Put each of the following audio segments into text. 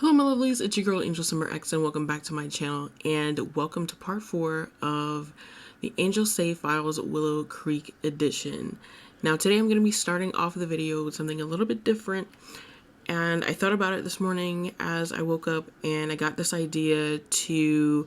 Hello my lovelies, it's your girl AngelSimmerX and welcome back to my channel and welcome to part 4 of the Angel Save Files Willow Creek edition. Now today I'm going to be starting off the video with something a little bit different, and I thought about it this morning as I woke up and I got this idea to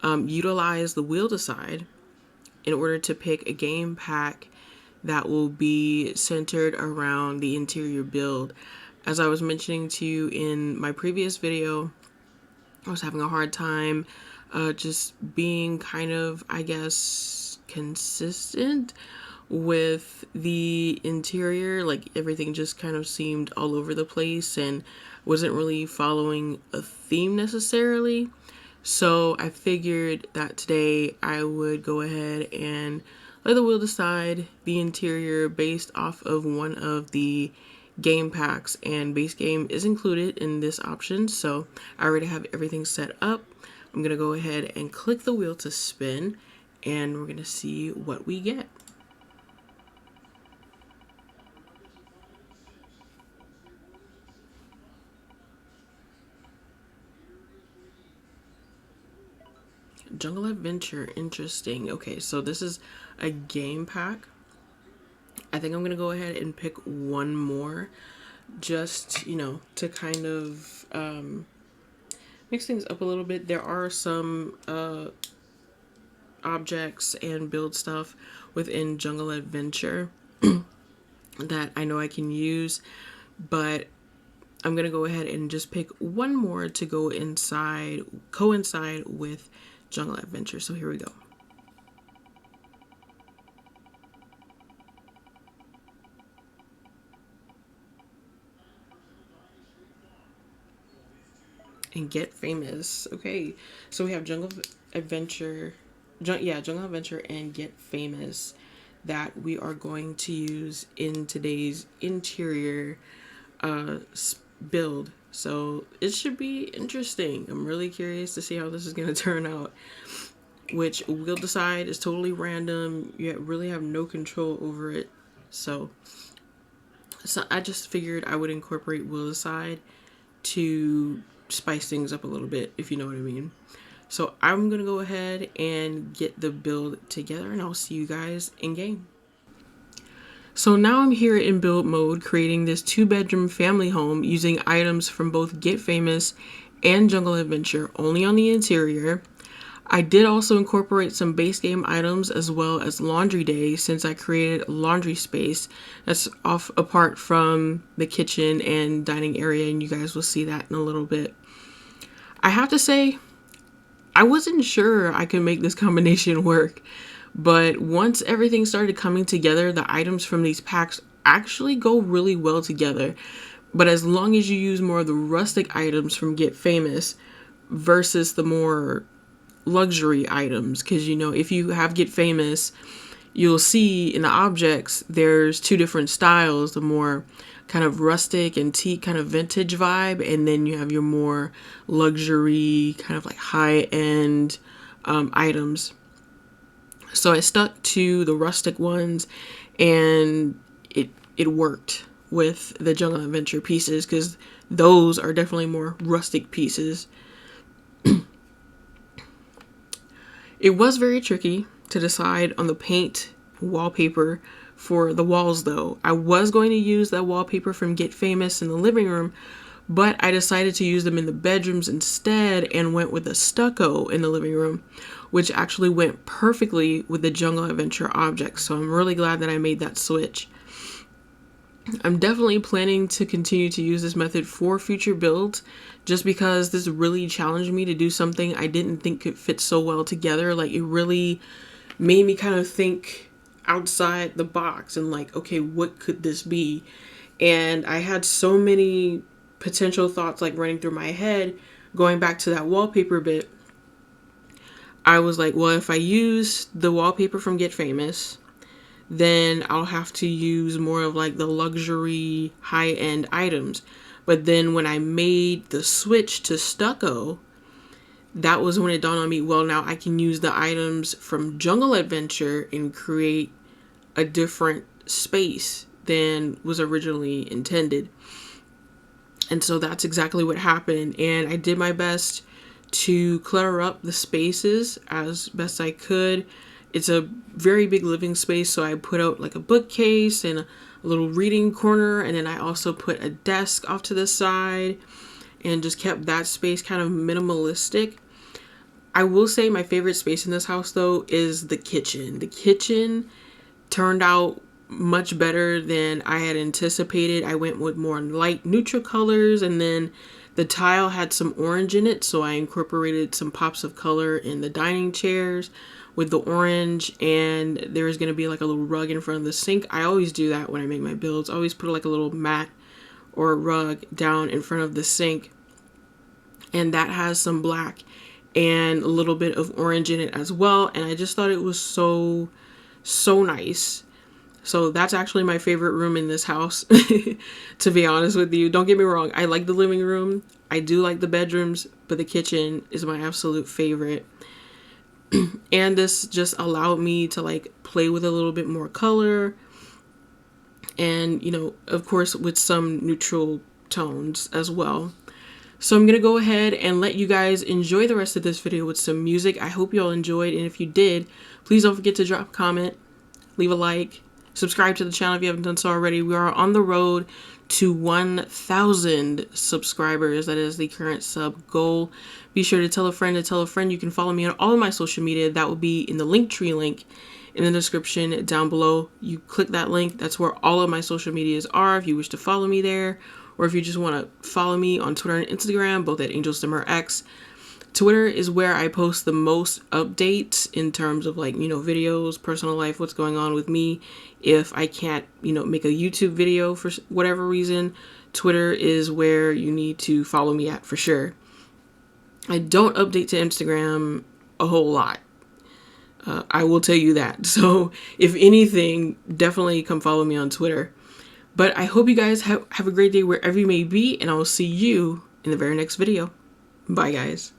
utilize the wheel decide in order to pick a game pack that will be centered around the interior build. As I was mentioning to you in my previous video, I was having a hard time just being kind of, I guess, consistent with the interior. Like everything just kind of seemed all over the place and wasn't really following a theme necessarily. So I figured that today I would go ahead and let the wheel decide the interior based off of one of the game packs, and base game is included in this option. So I already have everything set up. I'm gonna go ahead and click the wheel to spin and we're gonna see what we get. Jungle Adventure, interesting. Okay, so this is a game pack. I think I'm gonna go ahead and pick one more just, to kind of mix things up a little bit. There are some objects and build stuff within Jungle Adventure that I know I can use, but I'm gonna go ahead and just pick one more to go coincide with Jungle Adventure. So here we go. And Get Famous. Okay, so we have Jungle Adventure and Get Famous that we are going to use in today's interior build. So it should be interesting. I'm really curious to see how this is going to turn out, which we'll decide is totally random. You really have no control over it. So I just figured I would incorporate Will Decide to spice things up a little bit, if you know what I mean. So I'm gonna go ahead and get the build together and I'll see you guys in game. So now I'm here in build mode, creating this 2-bedroom family home using items from both Get Famous and Jungle Adventure only on the interior. I did also incorporate some base game items as well as laundry day, since I created a laundry space that's off apart from the kitchen and dining area, and you guys will see that in a little bit. I have to say, I wasn't sure I could make this combination work, but once everything started coming together, the items from these packs actually go really well together. But as long as you use more of the rustic items from Get Famous versus the more luxury items, because if you have Get Famous, you'll see in the objects there's two different styles: the more kind of rustic antique kind of vintage vibe, and then you have your more luxury kind of like high-end items. So I stuck to the rustic ones, and it worked with the Jungle Adventure pieces because those are definitely more rustic pieces. It was very tricky to decide on the paint wallpaper for the walls though. I was going to use that wallpaper from Get Famous in the living room, but I decided to use them in the bedrooms instead and went with a stucco in the living room, which actually went perfectly with the Jungle Adventure objects. So I'm really glad that I made that switch. I'm definitely planning to continue to use this method for future builds, just because this really challenged me to do something I didn't think could fit so well together. Like, it really made me kind of think outside the box and like, okay, what could this be? And I had so many potential thoughts like running through my head. Going back to that wallpaper bit, I was like, well, if I use the wallpaper from Get Famous, then I'll have to use more of like the luxury high-end items. But then when I made the switch to stucco, that was when it dawned on me, well, now I can use the items from Jungle Adventure and create a different space than was originally intended. And so that's exactly what happened. And I did my best to clutter up the spaces as best I could. It's a very big living space, so I put out like a bookcase and a little reading corner, and then I also put a desk off to the side and just kept that space kind of minimalistic. I will say my favorite space in this house though is the kitchen. The kitchen turned out much better than I had anticipated. I went with more light neutral colors, and then the tile had some orange in it, so I incorporated some pops of color in the dining chairs with the orange, and there's going to be like a little rug in front of the sink. I always do that when I make my builds. I always put like a little mat or a rug down in front of the sink, and that has some black and a little bit of orange in it as well, and I just thought it was so nice. So that's actually my favorite room in this house, to be honest with you. Don't get me wrong, I like the living room, I do like the bedrooms, but the kitchen is my absolute favorite. And this just allowed me to like play with a little bit more color, and you know, of course with some neutral tones as well. So I'm gonna go ahead and let you guys enjoy the rest of this video with some music. I hope you all enjoyed, and if you did, please don't forget to drop a comment, leave a like, subscribe to the channel if you haven't done so already. We are on the road to 1,000 subscribers. That is the current sub goal. Be sure to tell a friend to tell a friend. You can follow me on all of my social media. That will be in the Linktree link in the description down below. You click that link. That's where all of my social medias are if you wish to follow me there, or if you just want to follow me on Twitter and Instagram, both at AngelSimmerX. Twitter is where I post the most updates in terms of like, you know, videos, personal life, what's going on with me. If I can't, you know, make a YouTube video for whatever reason, Twitter is where you need to follow me at for sure. I don't update to Instagram a whole lot. I will tell you that. So if anything, definitely come follow me on Twitter. But I hope you guys have a great day wherever you may be, and I will see you in the very next video. Bye, guys.